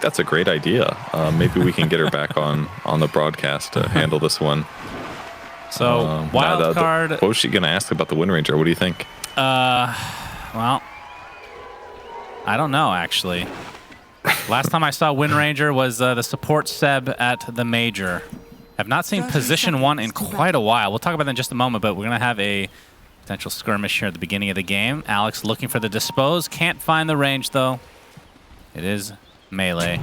think that's a great idea. Maybe we can get her back on the broadcast to handle this one. So Wildcard. What was she going to ask about the Wind Ranger? What do you think? Well, I don't know actually. Last time I saw Wind Ranger was the support Seb at the Major. Have not seen position 1 in quite a while. We'll talk about that in just a moment, but we're going to have a potential skirmish here at the beginning of the game. Alex looking for the dispose. Can't find the range, though. It is melee.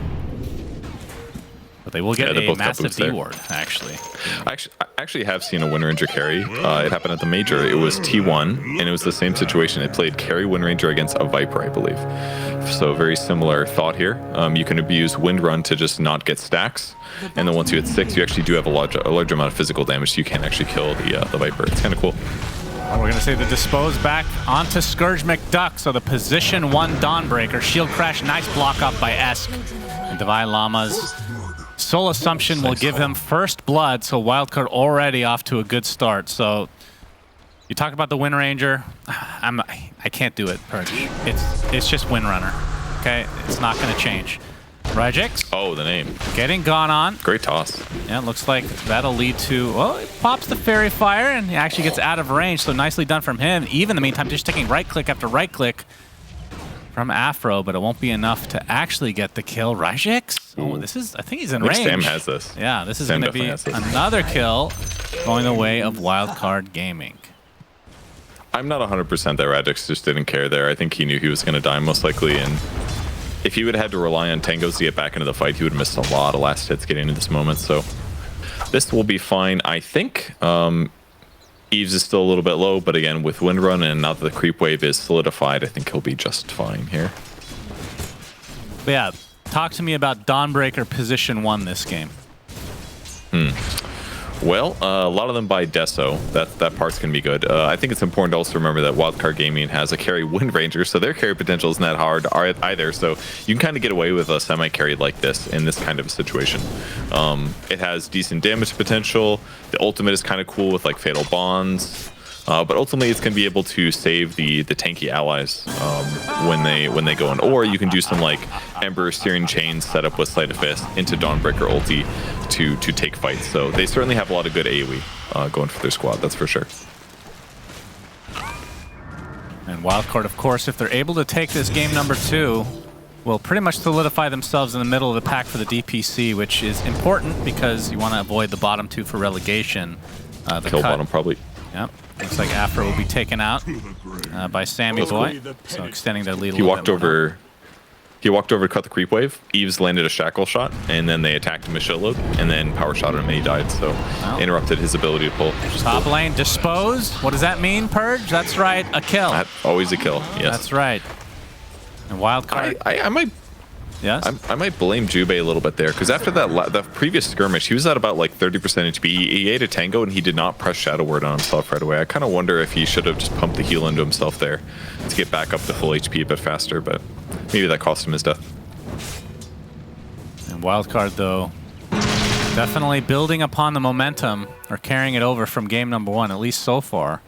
But they will get a massive D ward, actually. I actually have seen a Wind Ranger carry. It happened at the Major. It was T1, and it was the same situation. It played carry Wind Ranger against a Viper, I believe. So very similar thought here. You can abuse Wind Run to just not get stacks, and then once you hit 6, you actually do have a large amount of physical damage, so you can actually kill the Viper. It's kind of cool. We're going to say the dispose back onto Scourge McDuck. So the position 1 Dawnbreaker. Shield Crash, nice block up by Esk. And Divine Llamas. Soul Assumption will give him first blood, so Wildcard already off to a good start. So you talked about the Wind Ranger. I can't do it, Purge. It's just Windrunner. Okay, it's not going to change. Rajix. Oh, the name. Getting gone on. Great toss. Yeah, it looks like that'll lead to, well, it pops the Fairy Fire and he actually gets out of range, so nicely done from him. Even in the meantime, just taking right click after right click from Afro, but it won't be enough to actually get the kill. Rajix? Oh, this is, I think he's in range. Sam has this. Yeah, this is going to be another kill going the way of Wildcard Gaming. I'm not 100% that Rajix just didn't care there. I think he knew he was going to die most likely, and if he would have had to rely on tangos to get back into the fight, he would have missed a lot of last hits getting into this moment. So this will be fine, I think. Eves is still a little bit low, but again, with Wind Run and now that the creep wave is solidified, I think he'll be just fine here. But yeah, talk to me about Dawnbreaker position 1 this game. Well, a lot of them by Deso. That part's going to be good. I think it's important to also remember that Wildcard Gaming has a carry Wind Ranger, so their carry potential isn't that hard either. So you can kind of get away with a semi-carry like this in this kind of a situation. It has decent damage potential. The ultimate is kind of cool with like Fatal Bonds. But ultimately, it's going to be able to save the tanky allies when they go in. Or you can do some like Ember Searing Chains set up with Sleight of Fist into Dawnbreaker ulti to take fights. So they certainly have a lot of good AoE going for their squad, that's for sure. And Wildcard, of course, if they're able to take this game number 2, will pretty much solidify themselves in the middle of the pack for the DPC, which is important because you want to avoid the bottom 2 for relegation. Kill bottom probably. Yep. Looks like Afro will be taken out by Sammy Boy, so extending their lead a little bit more. He walked over to cut the creep wave. Eves landed a shackle shot, and then they attacked him with shitload, and then power shot him, and he died. So interrupted his ability to pull. Top lane dispose. What does that mean, Purge? That's right, a kill. Always a kill. Yes. That's right. And Wildcard. I might. Yes. I might blame Jube a little bit there, because after the previous skirmish, he was at about like 30% HP. He ate a tango, and he did not press Shadow Word on himself right away. I kind of wonder if he should have just pumped the heal into himself there to get back up to full HP a bit faster, but maybe that cost him his death. And Wildcard, though, definitely building upon the momentum, or carrying it over from game number 1, at least so far,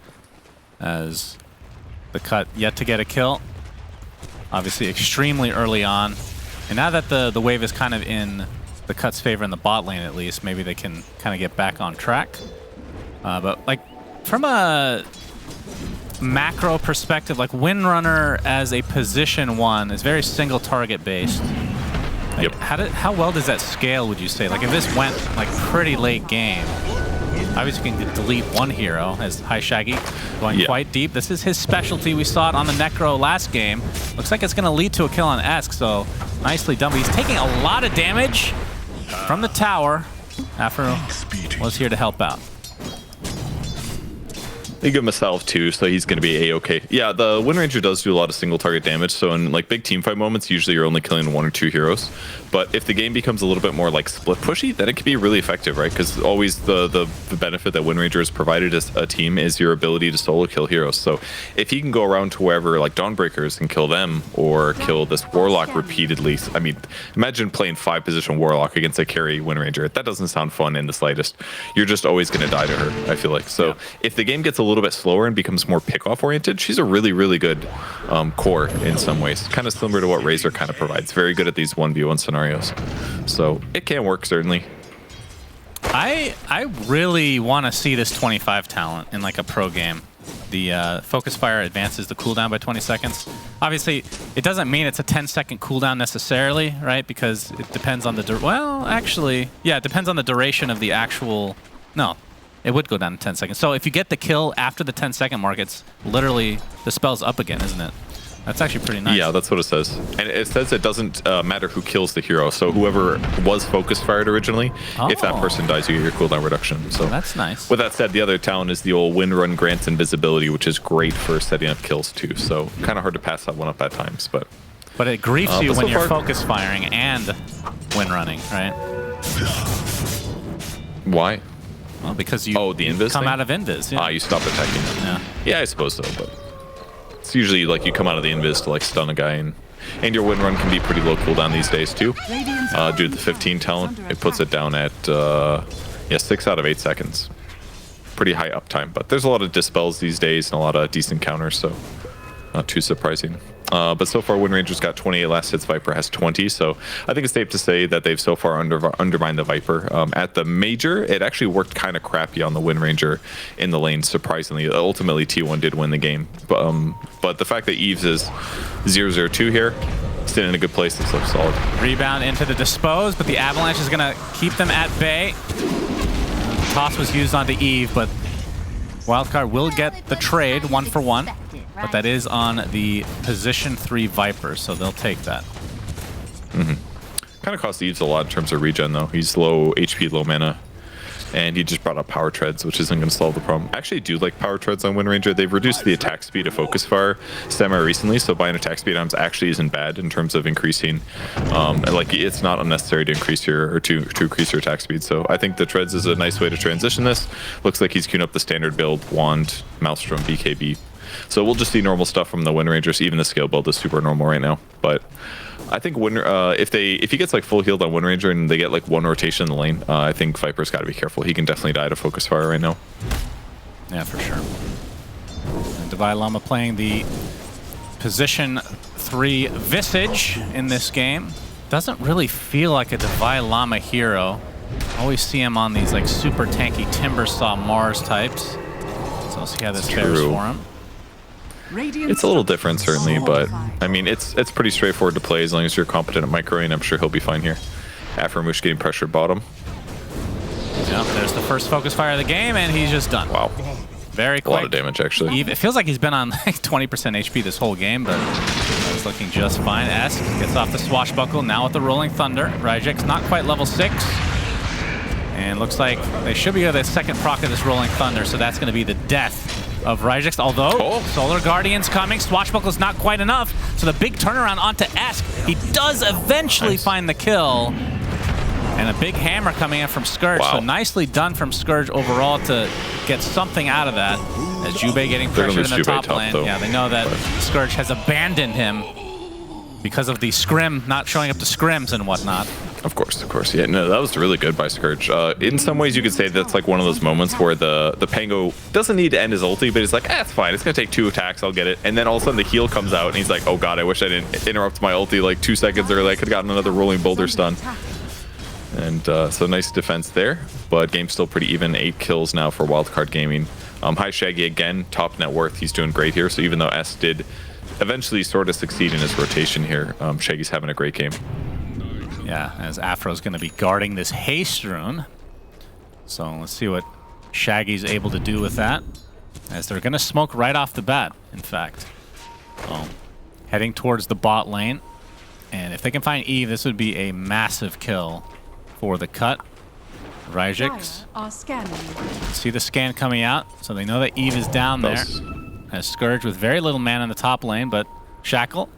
as the cut yet to get a kill. Obviously extremely early on. And now that the wave is kind of in the Cut's favor in the bot lane, at least, maybe they can kind of get back on track. But like from a macro perspective, like Windrunner as a position 1 is very single target based. Like, how well does that scale, would you say? Like if this went like pretty late game, obviously you can delete one hero as High Shaggy going quite deep. This is his specialty. We saw it on the Necro last game. Looks like it's going to lead to a kill on Esk, so nicely done. But he's taking a lot of damage from the tower. Afro was here to help out. They give him a salve too, so he's going to be a-okay. Yeah, the Wind Ranger does do a lot of single target damage, so in like big team fight moments, usually you're only killing 1 or 2 heroes. But if the game becomes a little bit more like split pushy, then it can be really effective, right? Because always the benefit that Wind Ranger has provided as a team is your ability to solo kill heroes. So if he can go around to wherever like Dawnbreakers and kill them, or kill this Warlock repeatedly, I mean, imagine playing 5-position Warlock against a carry Wind Ranger. That doesn't sound fun in the slightest. You're just always going to die to her, I feel like. So if the game gets a little bit slower and becomes more pick-off oriented, she's a really, really good core in some ways. Kind of similar to what Razor kind of provides. Very good at these 1v1 scenarios. So it can work, certainly. I really want to see this 25 talent in like a pro game. The focus fire advances the cooldown by 20 seconds. Obviously, it doesn't mean it's a 10-second cooldown necessarily, right? Because it depends on the well, actually, yeah, it depends on the duration of the actual. No, it would go down to 10 seconds. So if you get the kill after the 10-second mark, it's literally the spell's up again, isn't it? That's actually pretty nice. Yeah, that's what it says. And it says it doesn't matter who kills the hero. So whoever was focus fired originally, if that person dies, you get your cooldown reduction. So that's nice. With that said, the other talent is the old win run grants invisibility, which is great for setting up kills too. So kind of hard to pass that one up at times, but it griefs you when so you're focus firing and win running, right? Why? Well, because you the invis come thing? out of invis. Yeah. You stop attacking. Yeah, I suppose so, but it's usually like you come out of the invis to like stun a guy, and your win run can be pretty low cooldown these days too. Due to the 15 talent, it puts it down at 6 out of 8 seconds. Pretty high uptime, but there's a lot of dispels these days and a lot of decent counters, so not too surprising. But so far, Wind Ranger's got 28 last hits, Viper has 20, so I think it's safe to say that they've so far undermined the Viper. At the Major, it actually worked kind of crappy on the Wind Ranger in the lane, surprisingly. Ultimately, T1 did win the game. But the fact that Eves is 0-0-2 here, sitting in a good place, this looks solid. Rebound into the Dispose, but the Avalanche is going to keep them at bay. Toss was used onto Eve, but Wildcard will get the trade 1-for-1. But that is on the position 3 Viper, so they'll take that. Kind of costs Eves a lot in terms of regen, though. He's low HP, low mana, and he just brought up Power Treads, which isn't going to solve the problem. I actually do like Power Treads on Wind Ranger. They've reduced the attack speed of Focus Fire semi-recently, so buying attack speed items actually isn't bad in terms of increasing. Like, it's not unnecessary to increase to increase your attack speed. So I think the Treads is a nice way to transition this. Looks like he's queuing up the standard build, Wand, Maelstrom, BKB. So we'll just see normal stuff from the Wind Rangers. Even the scale build is super normal right now. But I think if he gets like full healed on Wind Ranger and they get like one rotation in the lane, I think Viper's got to be careful. He can definitely die to focus fire right now. Yeah, for sure. And Divine Llama playing the position 3 Visage in this game. Doesn't really feel like a Divine Llama hero. Always see him on these like super tanky Timbersaw Mars types. So we'll see how this fares for him. It's a little different, certainly, but I mean, it's pretty straightforward to play as long as you're competent at microing. I'm sure he'll be fine here. Aframush getting pressured bottom. Yep, there's the first focus fire of the game, and he's just done. Wow. Very quick. A lot of damage, actually. It feels like he's been on like 20% HP this whole game, but he's looking just fine. Esk gets off the swashbuckle, now with the Rolling Thunder. Rajek's not quite level 6. And looks like they should be the second proc of this Rolling Thunder, so that's going to be the death of Rajek. Although Solar Guardian's coming, Swashbuckle's not quite enough, so the big turnaround onto Esk. He does eventually find the kill, and a big hammer coming in from Scourge. So nicely done from Scourge overall to get something out of that. As Jubei getting pressured in the top lane. Yeah, they know that Scourge has abandoned him because of the scrim, not showing up to scrims and whatnot. Of course. Yeah, no, that was really good by Scourge. In some ways, you could say that's like one of those moments where the Pango doesn't need to end his ulti, but he's like, it's fine. It's going to take 2 attacks. I'll get it. And then all of a sudden, the heal comes out, and he's like, oh, God, I wish I didn't interrupt my ulti like 2 seconds early. I could have gotten another Rolling Boulder stun. And so nice defense there, but game's still pretty even. 8 kills now for Wildcard Gaming. Hi, Shaggy again, top net worth. He's doing great here. So even though S did eventually sort of succeed in his rotation here, Shaggy's having a great game. Yeah, as Afro's going to be guarding this haste rune. So let's see what Shaggy's able to do with that. As they're going to smoke right off the bat, in fact. So, heading towards the bot lane. And if they can find Eve, this would be a massive kill for the cut. Rajek's. See the scan coming out, so they know that Eve is down there. As Scourge with very little mana in the top lane, but Shackle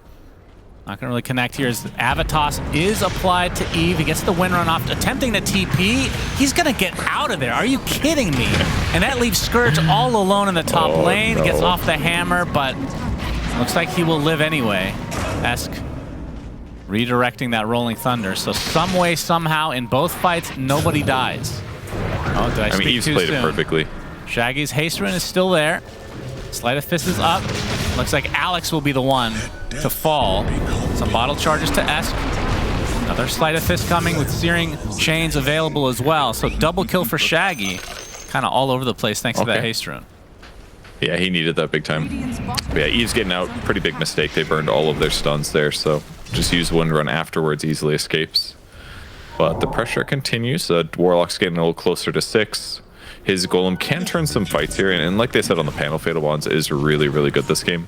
not going to really connect here as Avatos is applied to Eve. He gets the win run off, attempting the TP. He's going to get out of there. Are you kidding me? And that leaves Scourge all alone in the top lane. No. Gets off the hammer, but looks like he will live anyway. Esk redirecting that Rolling Thunder. So some way, somehow, in both fights, nobody dies. Oh, did I speak mean, Eve's too played soon? it perfectly. Shaggy's haste rune is still there. Sleight of Fist is up. Looks like Alex will be the one to fall. Some bottle charges to Esk. Another Sleight of Fist coming with Searing Chains available as well. So double kill for Shaggy. Kind of all over the place thanks to that haste rune. Yeah, he needed that big time. But yeah, Eve's getting out. Pretty big mistake. They burned all of their stuns there, so just use Wind Run afterwards, easily escapes. But the pressure continues. Warlock's getting a little closer to 6. His Golem can turn some fights here, and like they said on the panel, Fatal Bonds is really, really good this game.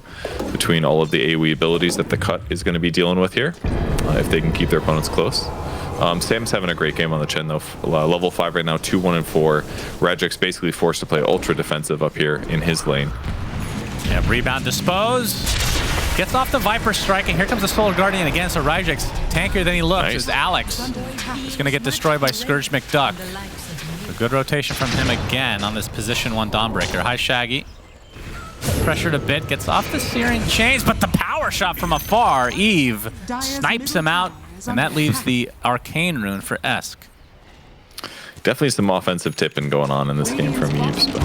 Between all of the AoE abilities that the Cut is going to be dealing with here, if they can keep their opponents close. Sam's having a great game on the chin though. Level 5 right now, 2-1 and 4. Rajek's basically forced to play ultra defensive up here in his lane. Yeah, rebound dispose. Gets off the Viper Strike, and here comes the Solar Guardian again. So Rajek's tankier than he looks. Is Alex. He's going to get destroyed by Scourge McDuck. A good rotation from him again on this position 1 Dawnbreaker. Hi, Shaggy. Pressured a bit, gets off the Searing Chains, but the power shot from afar. Eve snipes him out, and that leaves the Arcane Rune for Esk. Definitely some offensive tipping going on in this game from Eves, but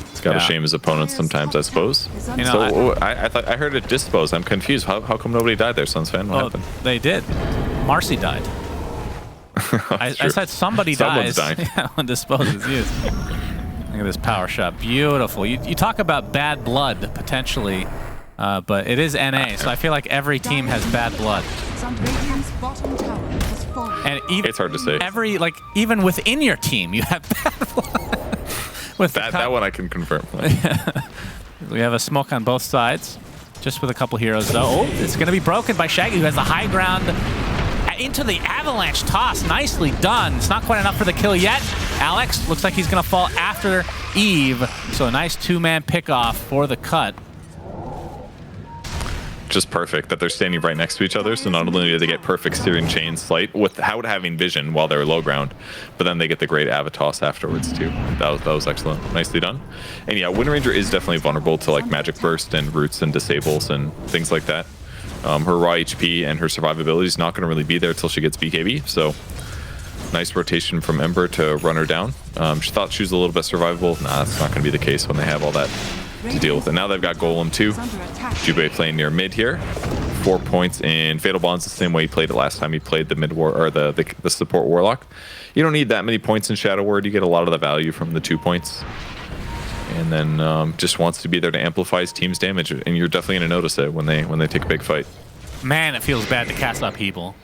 he's got to shame his opponents sometimes, I suppose. You know, I heard it dispose. I'm confused. How come nobody died there, Suns fan? What happened? They did. Marcy died. I said somebody dies when dispose is used. Look at this power shot. Beautiful. You talk about bad blood, potentially, but it is NA, so I feel like every team has bad blood. And even, it's hard to say. Even within your team, you have bad blood. With that one I can confirm. We have a smoke on both sides, just with a couple heroes, though. Oh, it's going to be broken by Shaggy, who has the high ground. Into the avalanche toss. Nicely done. It's not quite enough for the kill yet. Alex looks like he's going to fall after Eve. So a nice 2-man pick-off for the Cut. Just perfect that they're standing right next to each other. So not only do they get perfect Searing Chain Slight without having vision while they're low ground, but then they get the great Avatos afterwards too. That was excellent. Nicely done. And yeah, Wind Ranger is definitely vulnerable to like Magic Burst and Roots and Disables and things like that. Her raw HP and her survivability is not going to really be there until she gets BKB. So nice rotation from Ember to run her down. She thought she was a little bit survivable. Nah, that's not going to be the case when they have all that to deal with. And now they've got Golem too. Jubei playing near mid here. 4 points in Fatal Bonds the same way he played it last time he played the mid war or the support Warlock. You don't need that many points in Shadow Word. You get a lot of the value from the 2 points. And then just wants to be there to amplify his team's damage, and you're definitely going to notice it when they take a big fight. Man, it feels bad to cast Upheaval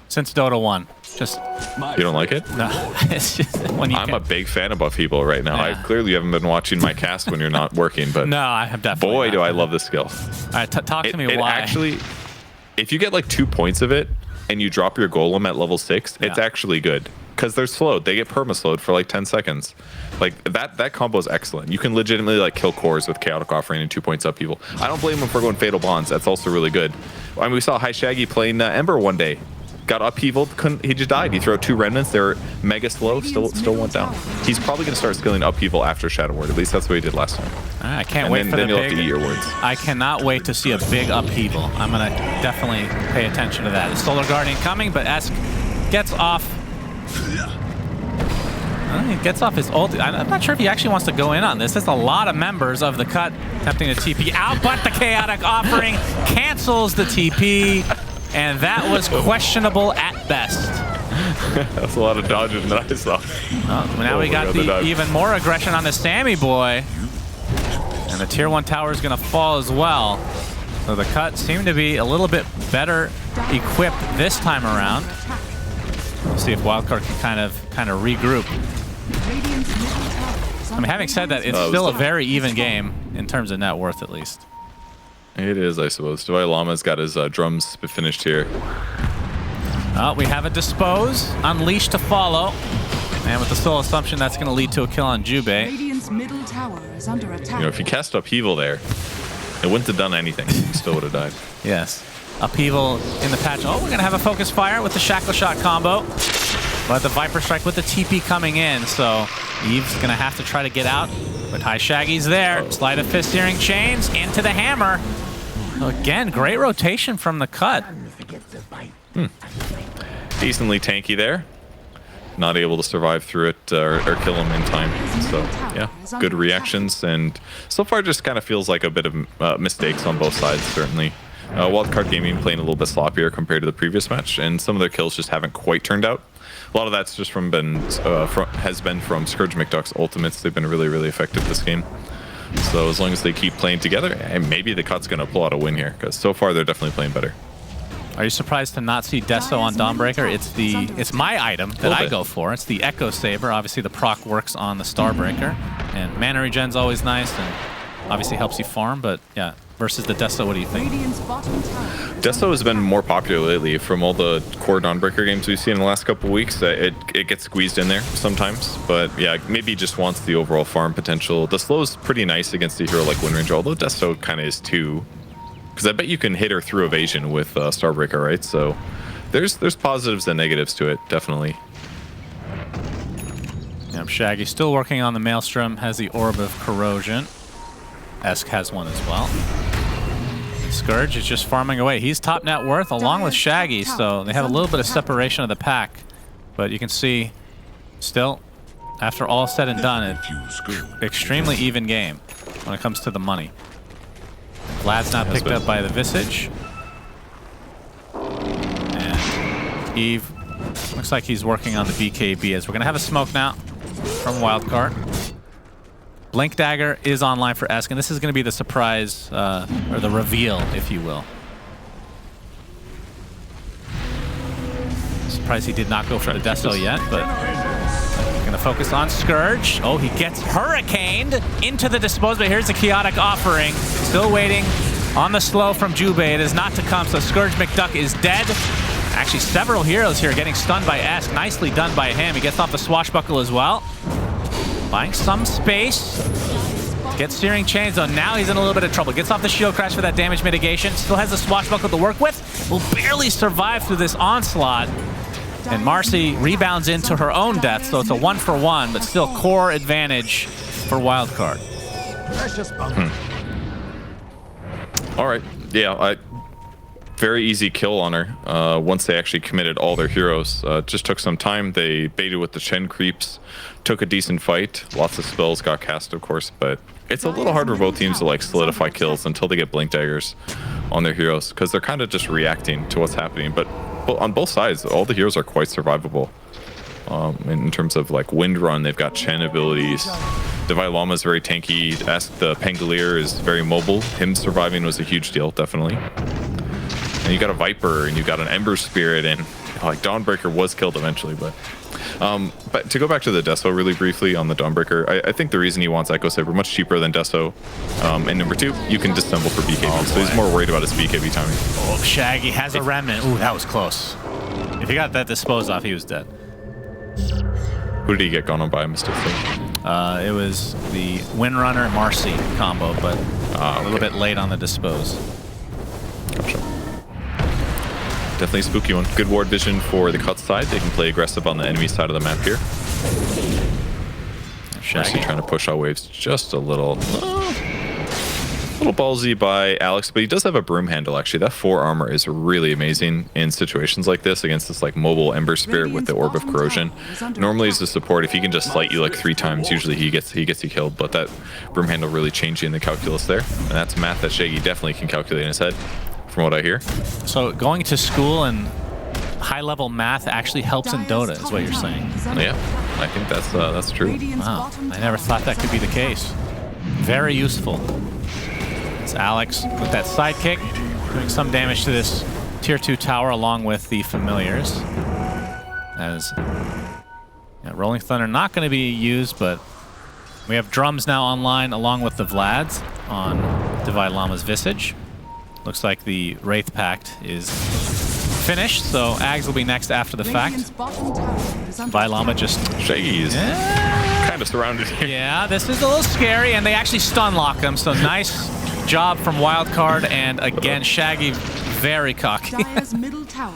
since Dota 1. Just you don't like it? No, it's just when you. I'm a big fan of Upheaval right now. Yeah. I clearly haven't been watching my cast when you're not working, but no, I have definitely. Boy, not. do I love this skill. All right, talk to me why. Actually, if you get like 2 points of it and you drop your Golem at level 6, it's actually good. Because they're slowed. They get perma-slowed for like 10 seconds. Like, that combo is excellent. You can legitimately like kill cores with Chaotic Offering and 2 points Upheaval. I don't blame him for going Fatal Bonds. That's also really good. I mean, we saw High Shaggy playing Ember one day. Got Upheaval, he just died. He threw out 2 Remnants. They're mega slow, still went down. He's probably going to start skilling Upheaval after Shadow Word. At least that's what he did last time. I can't wait for then the you'll big, have to eat your words. I cannot wait to see a big Upheaval. I'm going to definitely pay attention to that. The Solar Guardian coming, but Esk gets off. He gets off his ult. I'm not sure if he actually wants to go in on this. There's a lot of members of the Cut attempting to TP out, but the Chaotic Offering cancels the TP, and that was questionable at best. That's a lot of dodging that I saw. Oh, now we got the even more aggression on the Sammy boy, and the tier 1 tower is going to fall as well. So the Cut seem to be a little bit better equipped this time around. We'll see if Wildcard can kind of regroup. I mean, having said that, it's still a very even game in terms of net worth, at least. It is, I suppose. Dwight Lama's got his drums finished here. We have a Dispose, Unleash to follow. And with the Soul Assumption, that's going to lead to a kill on Jubei. You know, if you cast Upheaval there, it wouldn't have done anything. He still would have died. Yes. Upheaval in the patch. Oh, we're going to have a Focus Fire with the Shackle Shot combo. But the Viper Strike with the TP coming in, so Eve's going to have to try to get out. But High Shaggy's there. Sleight of Fist, Searing Chains into the hammer. So again, great rotation from the Cut. Decently tanky there. not able to survive through it or kill him in time. So yeah, good reactions, and so far just kind of feels like a bit of mistakes on both sides, certainly. Wildcard Gaming playing a little bit sloppier compared to the previous match, and some of their kills just haven't quite turned out. A lot of that's just has been from Scourge McDuck's ultimates. They've been really, really effective this game. So as long as they keep playing together, and maybe the Cut's going to pull out a win here, because so far they're definitely playing better. Are you surprised to not see Deso on Dawnbreaker? It's my item that I go for. It's the Echo Saber. Obviously, the proc works on the Starbreaker, and mana regen's always nice, and obviously helps you farm. But yeah, versus the Deso, what do you think? Deso has been more popular lately from all the core Dawnbreaker games we've seen in the last couple of weeks. It gets squeezed in there sometimes, but yeah, maybe he just wants the overall farm potential. The slow's pretty nice against a hero like Windranger, although Deso kind of is too. Because I bet you can hit her through evasion with Starbreaker, right? So there's positives and negatives to it, definitely. Yep, Shaggy still working on the Maelstrom, has the Orb of Corrosion. Esk has one as well. And Scourge is just farming away. He's top net worth along with Shaggy, so they have a little bit of separation of the pack. But you can see, still, after all said and done, it's extremely even game when it comes to the money. Vlad's not picked up by the Visage. And Eve looks like he's working on the BKB as we're going to have a smoke now from Wildcard. Blink Dagger is online for Esk, and this is going to be the surprise, or the reveal, if you will. Surprised he did not go for the Deso yet, but going to focus on Scourge. Oh, he gets hurricaned into the Dispose, but here's the Chaotic Offering. Still waiting on the slow from Jube. It is not to come, so Scourge McDuck is dead. Actually, several heroes here getting stunned by Esk. Nicely done by him. He gets off the Swashbuckle as well. Buying some space. Gets Searing Chains, though. Now he's in a little bit of trouble. Gets off the Shield Crash for that damage mitigation. Still has the Swashbuckle to work with. Will barely survive through this onslaught. And Marcy rebounds into her own death, so it's a 1-for-1, but still core advantage for Wildcard. All right. Yeah, very easy kill on her once they actually committed all their heroes. Just took some time. They baited with the Chen creeps, took a decent fight. Lots of spells got cast, of course, but it's a little hard for both teams to like solidify kills until they get Blink Daggers on their heroes, because they're kind of just reacting to what's happening. But on both sides, all the heroes are quite survivable. In terms of like Wind Run, they've got Chen abilities. Divine Llama is very tanky. The Pangolier is very mobile. Him surviving was a huge deal, definitely. And you got a Viper, and you got an Ember Spirit, and like Dawnbreaker was killed eventually, but to go back to the Deso really briefly on the Dawnbreaker, I think the reason he wants Echo Saber much cheaper than Deso, and number two, you can disassemble for BKB, so he's more worried about his BKB timing. Oh, Shaggy has a remnant. Ooh, that was close. If he got that disposed off, he was dead. Who did he get gone on by? I missed it. It was the Windrunner Marcy combo, but a little bit late on the dispose. Gotcha. Definitely a spooky one. Good ward vision for the Cut side. They can play aggressive on the enemy side of the map here. Shaggy trying to push out waves just a little ballsy by Alex, but he does have a broom handle actually. That 4 armor is really amazing in situations like this against this like mobile Ember Spirit with the Orb of Corrosion. Normally as a support, if he can just slight you like 3 times, usually he gets you killed, but that broom handle really changing the calculus there. And that's math that Shaggy definitely can calculate in his head, from what I hear. So going to school and high-level math actually helps in Dota, is what you're saying. Yeah, I think that's true. Wow, I never thought that could be the case. Very useful. It's Alex with that sidekick, doing some damage to this tier 2 tower along with the familiars. As Rolling Thunder not going to be used, but we have drums now online along with the Vlads on Divine Llama's Visage. Looks like the Wraith Pact is finished, so Ags will be next after the fact. Divine Llama just... Shaggy's kind of surrounded here. Yeah, this is a little scary, and they actually stun lock him, so nice job from Wildcard, and again, Shaggy very cocky.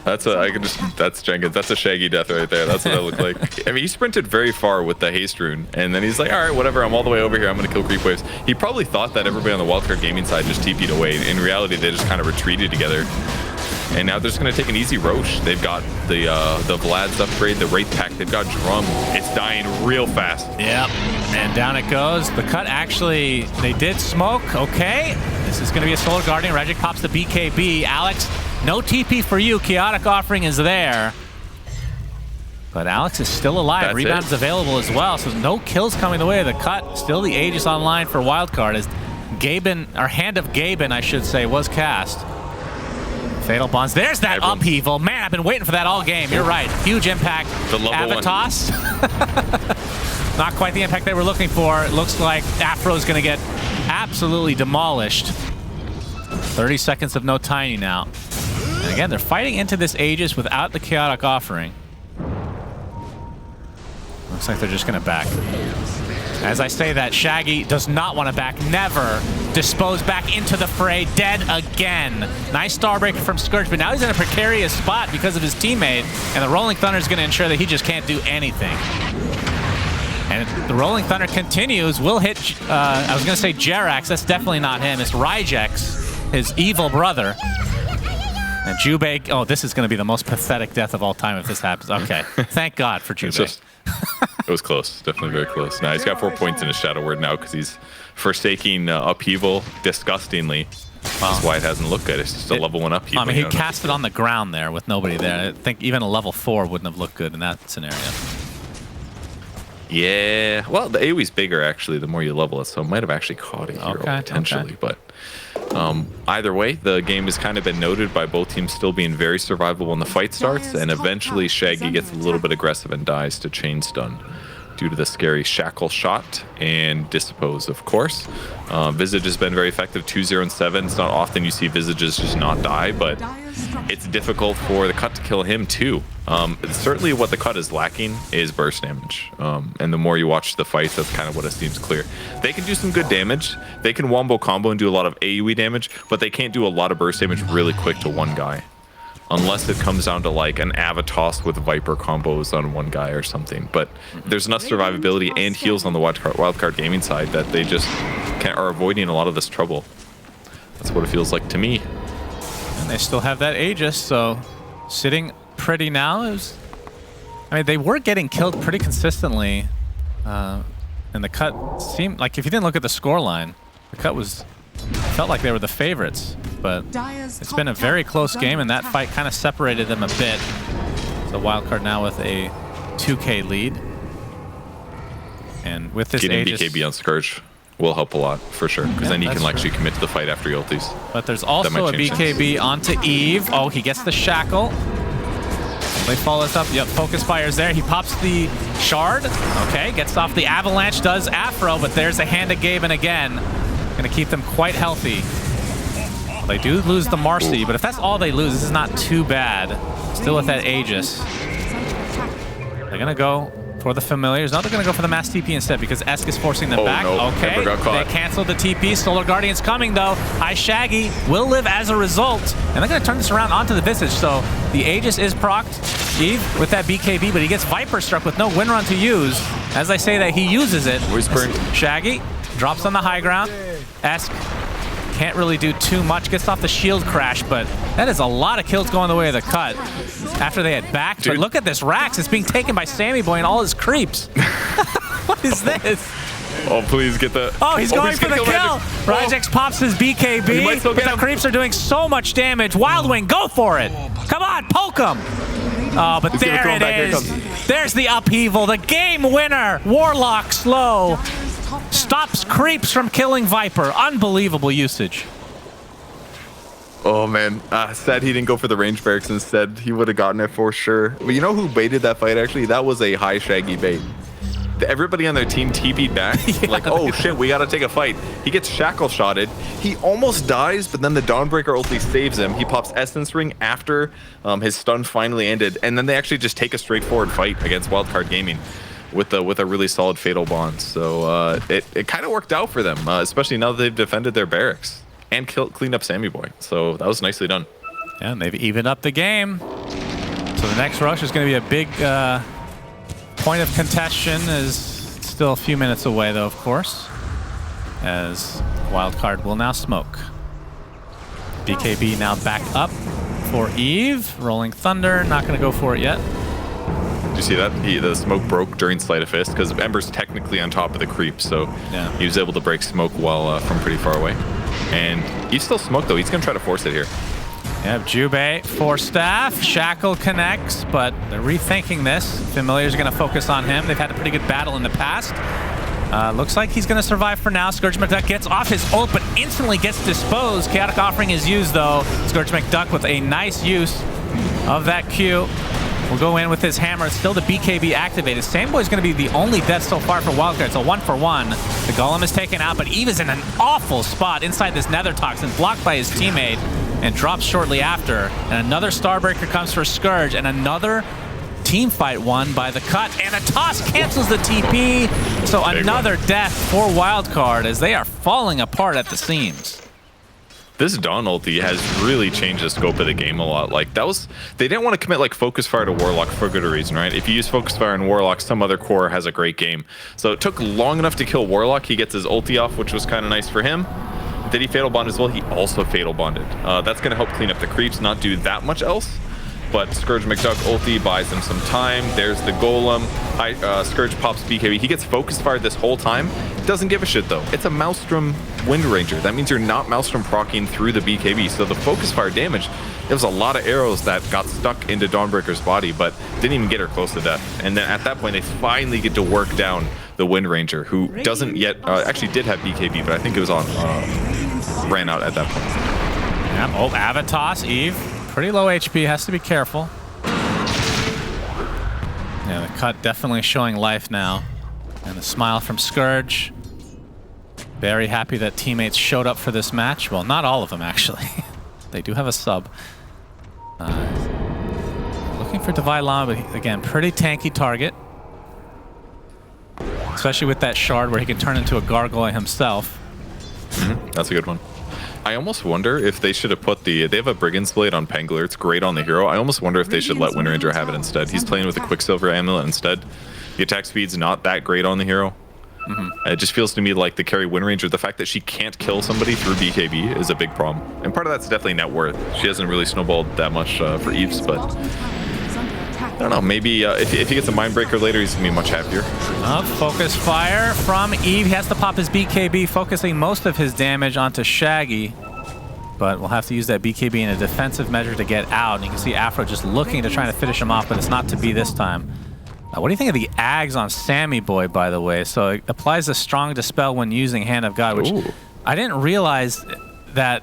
That's Jenkins. That's a Shaggy death right there. That's what that looked like. I mean, he sprinted very far with the haste rune, and then he's like, all right, whatever, I'm all the way over here. I'm going to kill creep waves. He probably thought that everybody on the Wildcard Gaming side just TP'd away. In reality, they just kind of retreated together. And now they're just going to take an easy Roche. They've got the Vlad's upgrade, the Wraith Pack. They've got Drum. It's dying real fast. Yep. And down it goes. The cut actually, they did smoke. Okay. This is going to be a Solar Guardian. Regic pops the BKB. Alex, no TP for you. Chaotic Offering is there. But Alex is still alive. That's Rebound it. is available as well. So no kills coming the way of the cut. Still the Aegis online for Wildcard as Gaben, or Hand of Gaben, I should say, was cast. Fatal Bonds. There's that upheaval. Man, I've been waiting for that all game. You're right. Huge impact. The level Avatos. Not quite the impact they were looking for. It looks like Afro's going to get absolutely demolished. 30 seconds of no tiny now. And again, they're fighting into this Aegis without the Chaotic Offering. Looks like they're just going to back. As I say that, Shaggy does not want to back. Never. Dispose back into the fray. Dead again. Nice Starbreaker from Scourge, but now he's in a precarious spot because of his teammate. And the Rolling Thunder is going to ensure that he just can't do anything. And the Rolling Thunder continues. Will hit, I was going to say Jerax. That's definitely not him. It's Ryjex, his evil brother. And Jubei, oh, this is going to be the most pathetic death of all time if this happens. Okay. Thank God for Jubei. It was close. Definitely very close. Now he's got 4 points in his Shadow Word now because he's forsaking Upheaval disgustingly. That's why it hasn't looked good. It's just a level 1 upheaval. I mean, he cast it on the ground there with nobody there. I think even a level 4 wouldn't have looked good in that scenario. Yeah. Well, the AoE's bigger, actually, the more you level it, so it might have actually caught a hero potentially. But either way, the game has kind of been noted by both teams still being very survivable when the fight starts, and eventually Shaggy gets a little bit aggressive and dies to chain stun due to the scary Shackle Shot and Dispose, of course. Visage has been very effective, 2-0 and 7. It's not often you see Visages just not die, but it's difficult for the cut to kill him too. Certainly what the cut is lacking is burst damage. And the more you watch the fights, that's kind of what it seems clear. They can do some good damage. They can wombo combo and do a lot of AoE damage, but they can't do a lot of burst damage really quick to one guy. Unless it comes down to like an Avatos with Viper combos on one guy or something. But there's enough survivability and heals on the Wildcard Gaming side that they just are avoiding a lot of this trouble. That's what it feels like to me. And they still have that Aegis, so sitting pretty now. I mean, they were getting killed pretty consistently. And the cut seemed like, if you didn't look at the scoreline, the cut felt like they were the favorites. But it's been a very close game, and that fight kind of separated them a bit. So Wildcard now with a 2K lead. And with this getting Aegis, BKB on Scourge will help a lot, for sure. Because then you can actually commit to the fight after he ultis. But there's also a BKB onto Eve. Oh, he gets the Shackle. They follow this up. Yep, Focus Fire's there. He pops the Shard. Okay, gets off the Avalanche, does Afro, but there's a Hand of Gaben again. Gonna keep them quite healthy. They do lose the Marcy, but if that's all they lose, this is not too bad. Still with that Aegis. They're going to go for the familiars. No, they're going to go for the mass TP instead because Esk is forcing them back. No. Okay, they canceled the TP. Solar Guardian's coming, though. High Shaggy will live as a result. And they're going to turn this around onto the Visage. So the Aegis is procced. Eve with that BKB, but he gets Viper struck with no win run to use. As I say that, he uses it. Shaggy drops on the high ground. Esk can't really do too much. Gets off the shield crash, but that is a lot of kills going the way of the cut after they had backed. But look at this Rax. It's being taken by Sammy Boy and all his creeps. What is this? Oh, please get the... Oh, he's going for the kill. Ryjex pops his BKB, but the creeps are doing so much damage. Wild Wing, go for it. Come on, poke him. Oh, but there it is. There's the upheaval. The game winner. Warlock slow. Stops creeps from killing Viper. Unbelievable usage. Oh, man. Sad he didn't go for the range barracks instead. He would have gotten it for sure. But you know who baited that fight, actually? That was a high Shaggy bait. Everybody on their team TP'd back. Like, oh, shit, we got to take a fight. He gets shackle shotted. He almost dies, but then the Dawnbreaker ulti saves him. He pops Essence Ring after his stun finally ended. And then they actually just take a straightforward fight against Wildcard Gaming with a really solid Fatal Bond. So it kind of worked out for them, especially now that they've defended their barracks and cleaned up Sammy Boy. So that was nicely done. Yeah, and they've evened up the game. So the next rush is going to be a big point of contention. Is still a few minutes away, though, of course, as Wildcard will now smoke. BKB now back up for Eve. Rolling Thunder, not going to go for it yet. Did you see that? The smoke broke during Sleight of Fist because Ember's technically on top of the creep, so Yeah. he was able to break smoke while from pretty far away. And he's still smoked though. He's going to try to force it here. Yep, Jubei, Force Staff, Shackle connects, but they're rethinking this. Familiar's going to focus on him. They've had a pretty good battle in the past. Looks like he's going to survive for now. Scourge McDuck gets off his ult, but instantly gets disposed. Chaotic Offering is used, though. Scourge McDuck with a nice use of that Q. Will go in with his hammer. Still the BKB activated. Sameboy's going to be the only death so far for Wildcard. So 1-for-1. The Golem is taken out, but Eve is in an awful spot inside this Nether Toxin, blocked by his teammate, and drops shortly after. And another Starbreaker comes for Scourge, and another team fight won by the cut, and a toss cancels the TP. So another death for Wildcard as they are falling apart at the seams. This Dawn ulti has really changed the scope of the game a lot. Like they didn't want to commit like Focus Fire to Warlock for good reason, right? If you use Focus Fire on Warlock, some other core has a great game. So it took long enough to kill Warlock. He gets his ulti off, which was kind of nice for him. Did he Fatal Bond as well? He also Fatal Bonded. That's going to help clean up the creeps, not do that much else. But Scourge McDuck ulti buys him some time. There's the Golem. Scourge pops BKB. He gets Focus Fired this whole time. Doesn't give a shit though. It's a Maelstrom Wind Ranger. That means you're not Maelstrom proccing through the BKB. So the Focus Fire damage, it was a lot of arrows that got stuck into Dawnbreaker's body, but didn't even get her close to death. And then at that point, they finally get to work down the Wind Ranger, who doesn't yet, actually did have BKB, but I think it was on, ran out at that point. Yep. Oh, Avatos, Eve. Pretty low HP, has to be careful. Yeah, the cut definitely showing life now. And a smile from Scourge. Very happy that teammates showed up for this match. Well, not all of them, actually. They do have a sub. Looking for Divine Llama, but again, pretty tanky target. Especially with that shard where he can turn into a gargoyle himself. That's a good one. I almost wonder if they should have put they have a Brigand's Blade on Pangler. It's great on the hero. I almost wonder if they should let Wind Ranger have it instead. He's playing with a Quicksilver Amulet instead. The attack speed's not that great on the hero. It just feels to me like the carry Wind Ranger, the fact that she can't kill somebody through BKB is a big problem. And part of that's definitely net worth. She hasn't really snowballed that much for Eves, but I don't know, maybe if he gets a Mindbreaker later, he's going to be much happier. Focus Fire from Eve. He has to pop his BKB, focusing most of his damage onto Shaggy. But we'll have to use that BKB in a defensive measure to get out. And you can see Afro just looking to try to finish him off, but it's not to be this time. What do you think of the Ags on Sammy Boy, by the way? So it applies a strong dispel when using Hand of God, which I didn't realize that.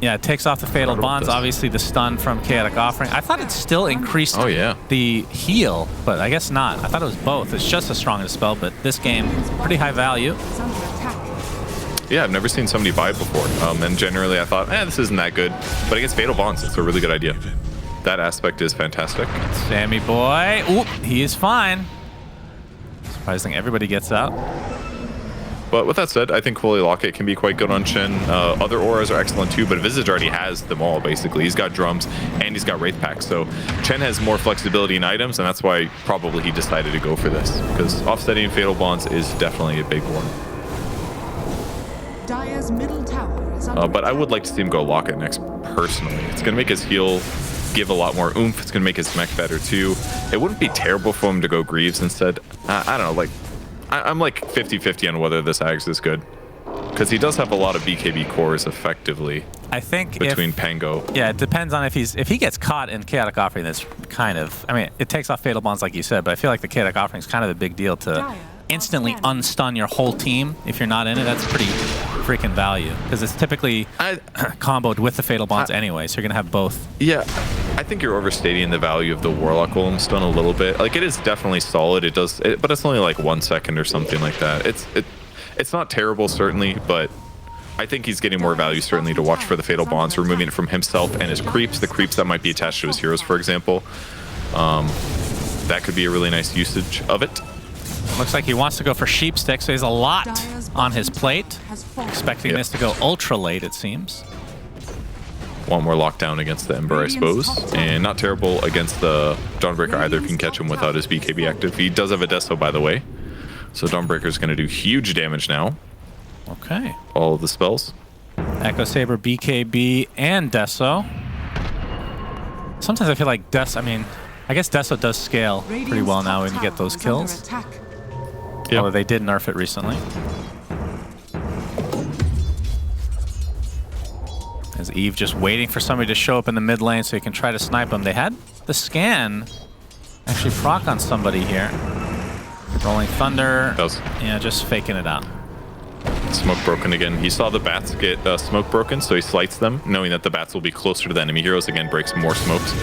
Yeah, it takes off the Fatal Bonds, obviously the stun from Chaotic Offering. I thought it still increased the heal, but I guess not. I thought it was both. It's just a strong dispel, but this game, pretty high value. Yeah, I've never seen somebody buy it before. And generally I thought, this isn't that good. But against Fatal Bonds, it's a really good idea. That aspect is fantastic. Sammy Boy, he is fine. Surprising everybody gets out. But with that said, I think Holy Locket can be quite good on Chen. Other auras are excellent too, but Visage already has them all, basically. He's got drums, and he's got Wraith Pack. So Chen has more flexibility in items, and that's why probably he decided to go for this. Because offsetting Fatal Bonds is definitely a big one. Dire's middle tower is under but I would like to see him go Locket next, personally. It's going to make his heal give a lot more oomph. It's going to make his mech better too. It wouldn't be terrible for him to go Greaves instead. I don't know, like... I'm like 50-50 on whether this Ags is good. Because he does have a lot of BKB cores effectively. I think between Pango. Yeah, it depends on if he gets caught in Chaotic Offering. That's kind of, I mean, it takes off Fatal Bonds like you said, but I feel like the Chaotic Offering is kind of a big deal to instantly unstun your whole team if you're not in it. That's pretty freaking value because it's typically comboed with the Fatal Bonds anyway, so you're gonna have both. Yeah, I think you're overstating the value of the Warlock Golem stun a little bit. Like, it is definitely solid. It does, but it's only like 1 second or something like that. It's not terrible, certainly, but I think he's getting more value, certainly, to watch for the Fatal Bonds, removing it from himself and his creeps, the creeps that might be attached to his heroes, for example. That could be a really nice usage of it. Looks like he wants to go for Sheep Stick, so he has a lot on his plate. Expecting this to go ultra late, it seems. One more lockdown against the Ember, I suppose. And not terrible against the Dawnbreaker either if you can catch him without his BKB active. He does have a Deso, by the way. So Dawnbreaker's going to do huge damage now. Okay. All of the spells. Echo Saber, BKB, and Deso. Sometimes I feel like I mean, I guess Deso does scale pretty well now when you get those kills. Yep. Although they did nerf it recently. As Eve just waiting for somebody to show up in the mid lane so he can try to snipe him. They had the scan actually proc on somebody here. Rolling Thunder. Yeah, just faking it out. Smoke broken again. He saw the bats get smoke broken, so he slights them, knowing that the bats will be closer to the enemy heroes. Again, breaks more smokes.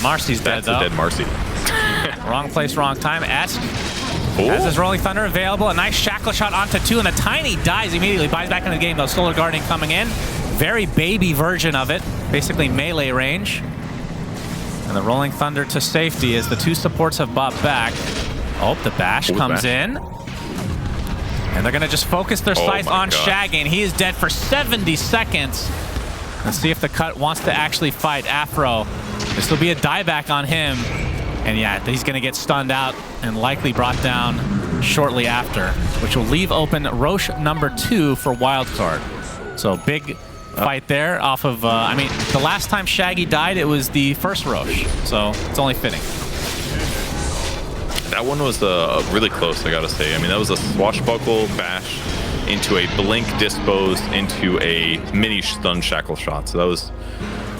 Marcy's dead, though. That's a dead Marcy. Wrong place, wrong time. Esk has his Rolling Thunder available. A nice shackle shot onto 2, and the Tiny dies immediately. Buys back into the game, though. Solar Guardian coming in. Very baby version of it. Basically melee range. And the Rolling Thunder to safety as the 2 supports have bought back. Oh, the Bash comes in. And they're going to just focus their sights on Shaggy, and he is dead for 70 seconds. Let's see if the cut wants to actually fight Afro. This will be a dieback on him. And yeah, he's going to get stunned out and likely brought down shortly after, which will leave open Roche number 2 for Wildcard. So big fight there off of, I mean, the last time Shaggy died, it was the first Roche. So it's only fitting. That one was really close, I gotta say. I mean, that was a swashbuckle bash into a blink dispose into a mini stun shackle shot. So that was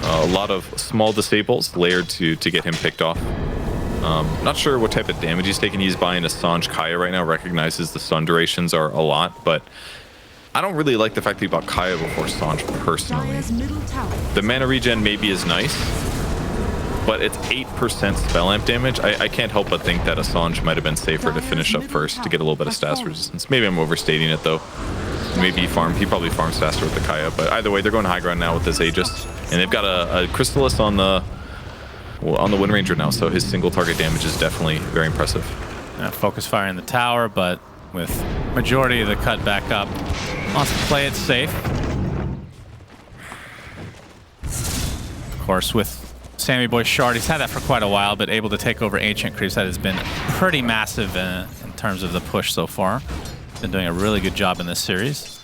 a lot of small disables layered to get him picked off. Not sure what type of damage he's taking. He's buying a Sange Kaya right now, recognizes the stun durations are a lot, but I don't really like the fact that he bought Kaya before Sange personally. The mana regen maybe is nice, but it's 8% spell amp damage. I can't help but think that Assange might have been safer to finish up first to get a little bit of status resistance. Maybe I'm overstating it though. Maybe he probably farms faster with the Kaya, but either way, they're going high ground now with this Aegis, and they've got a Crystallis on the Wind Ranger now, so his single target damage is definitely very impressive. Focus fire in the tower, but with majority of the cut back up, wants to play it safe. Of course, with Sammy Boy Shard, he's had that for quite a while, but able to take over Ancient Creeps. That has been pretty massive in terms of the push so far. Been doing a really good job in this series.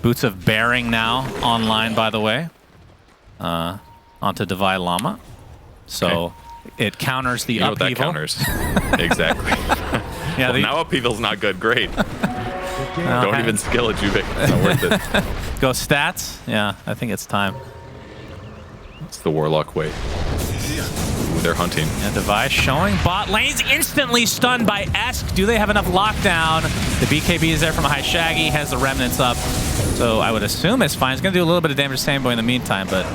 Boots of Bearing now online, by the way, onto Divide Llama. So it counters the upheaval. What that counters. Exactly. Yeah, well, now upheaval's not good. Great. Don't even skill it, Juvik. It's not worth it. Go stats? Yeah, I think it's time. It's the Warlock way. Ooh, they're hunting. And Device showing bot lanes, instantly stunned by Esk. Do they have enough lockdown? The BKB is there from a high Shaggy, has the remnants up. So I would assume it's fine. It's going to do a little bit of damage to Samboy in the meantime, but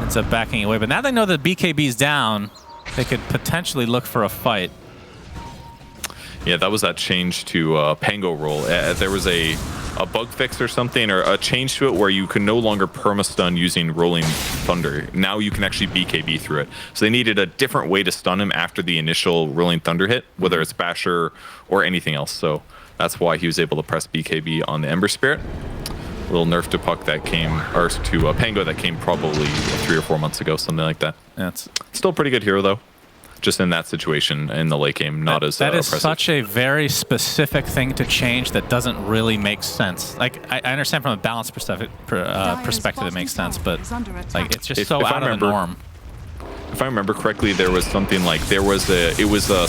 ends up backing away. But now they know that BKB is down, they could potentially look for a fight. Yeah, that was that change to Pango roll. There was a bug fix or something, or a change to it where you can no longer perma-stun using Rolling Thunder. Now you can actually BKB through it. So they needed a different way to stun him after the initial Rolling Thunder hit, whether it's Basher or anything else. So that's why he was able to press BKB on the Ember Spirit. A little nerf to Puck that came, or to Pango that came probably 3 or 4 months ago, something like that. That's still a pretty good hero though. Just in that situation in the late game, not as that is oppressive. Such a very specific thing to change that doesn't really make sense. Like I understand from a balance perspective it makes sense, but like it's just so out of the norm. If I remember correctly, there was something like it was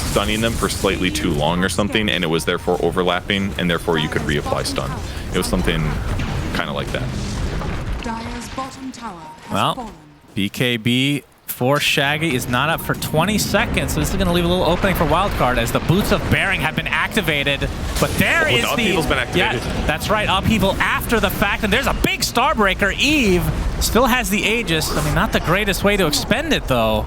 stunning them for slightly too long or something, and it was therefore overlapping, and therefore you could reapply stun. It was something kind of like that. Well, BKB for Shaggy is not up for 20 seconds, so this is going to leave a little opening for Wildcard as the Boots of Bearing have been activated. But there is the upheaval's been activated. Yeah, that's right, upheaval after the fact, and there's a big Starbreaker. Eve still has the Aegis. I mean, not the greatest way to expend it though,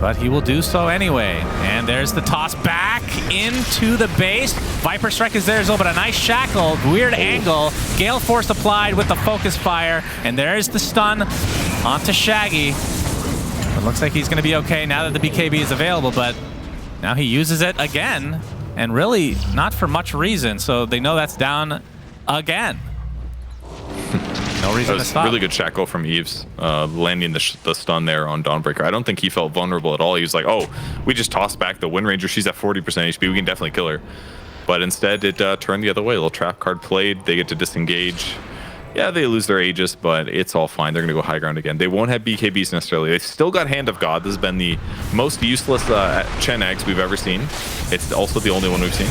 but he will do so anyway. And there's the toss back into the base. Viper Strike is there as well, but a nice shackle, weird angle. Gale Force applied with the focus fire, and there's the stun onto Shaggy. It looks like he's going to be okay now that the BKB is available, but now he uses it again, and really not for much reason, so they know that's down again. No reason to stop. Really good shackle from Eves, landing the stun there on Dawnbreaker. I don't think he felt vulnerable at all. He was like, oh, we just tossed back the Wind Ranger. She's at 40% HP. We can definitely kill her. But instead, it turned the other way. A little trap card played. They get to disengage. Yeah, they lose their Aegis, but it's all fine. They're going to go high ground again. They won't have BKBs necessarily. They still got Hand of God. This has been the most useless Chen eggs we've ever seen. It's also the only one we've seen.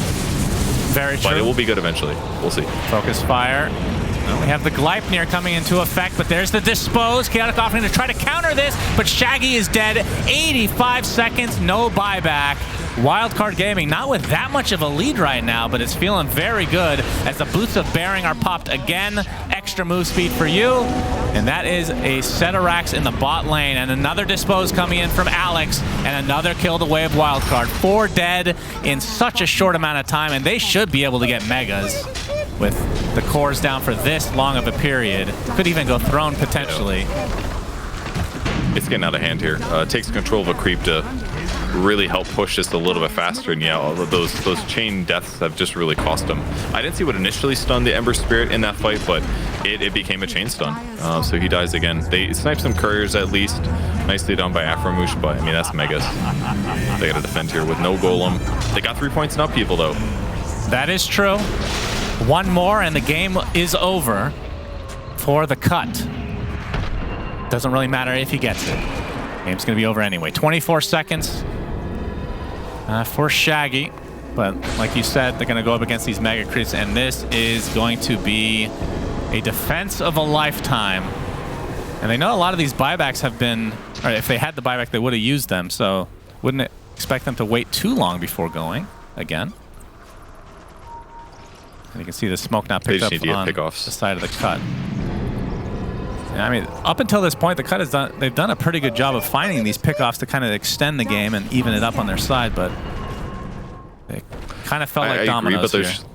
Very true. But it will be good eventually. We'll see. Focus fire. Well, we have the Gleipnir coming into effect, but there's the Dispose. Chaotic offering to try to counter this, but Shaggy is dead. 85 seconds, no buyback. Wildcard Gaming, not with that much of a lead right now, but it's feeling very good as the Boots of Bearing are popped again. Extra move speed for you. And that is a set of racks in the bot lane. And another Dispose coming in from Alex. And another kill to wave Wildcard. 4 dead in such a short amount of time. And they should be able to get megas with the cores down for this long of a period. Could even go throne potentially. It's getting out of hand here. It takes control of a creep to really help push this a little bit faster, and yeah, all of those chain deaths have just really cost him. I didn't see what initially stunned the Ember Spirit in that fight, but it became a chain stun, so he dies again. They snipe some couriers at least, nicely done by Aframoosh, but I mean that's megas. They gotta defend here with no golem. They got 3 points in upheaval though. That is true. One more and the game is over for the cut. Doesn't really matter if he gets it. Game's gonna be over anyway. 24 seconds for Shaggy, but like you said, they're gonna go up against these mega creeps, and this is going to be a defense of a lifetime. And they know a lot of these buybacks have been, or if they had the buyback, they would have used them, so wouldn't expect them to wait too long before going again. And you can see the smoke now picked up on the side of the cut. I mean, up until this point, the cut has done. They've done a pretty good job of finding these pickoffs to kind of extend the game and even it up on their side, but they kind of felt like dominoes. I agree, but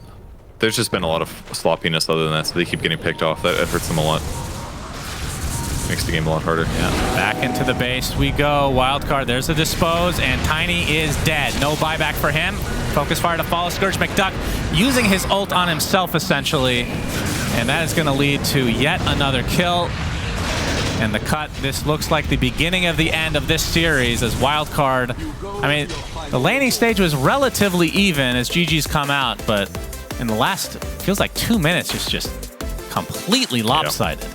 there's just been a lot of sloppiness other than that, so they keep getting picked off. That hurts them a lot. Makes the game a lot harder. Yeah. Back into the base we go. Wildcard. There's the Dispose, and Tiny is dead. No buyback for him. Focus fire to follow Scourge. McDuck using his ult on himself essentially, and that is going to lead to yet another kill. And the cut, this looks like the beginning of the end of this series as Wildcard. I mean, the laning stage was relatively even as GG's come out, but in the last, feels like 2 minutes, it's just completely lopsided. Yeah.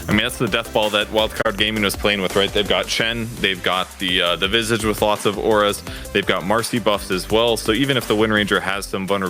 I mean, that's the death ball that Wildcard Gaming was playing with, right? They've got Chen, they've got the Visage with lots of auras, they've got Marcy buffs as well. So even if the Wind Ranger has some vulnerability,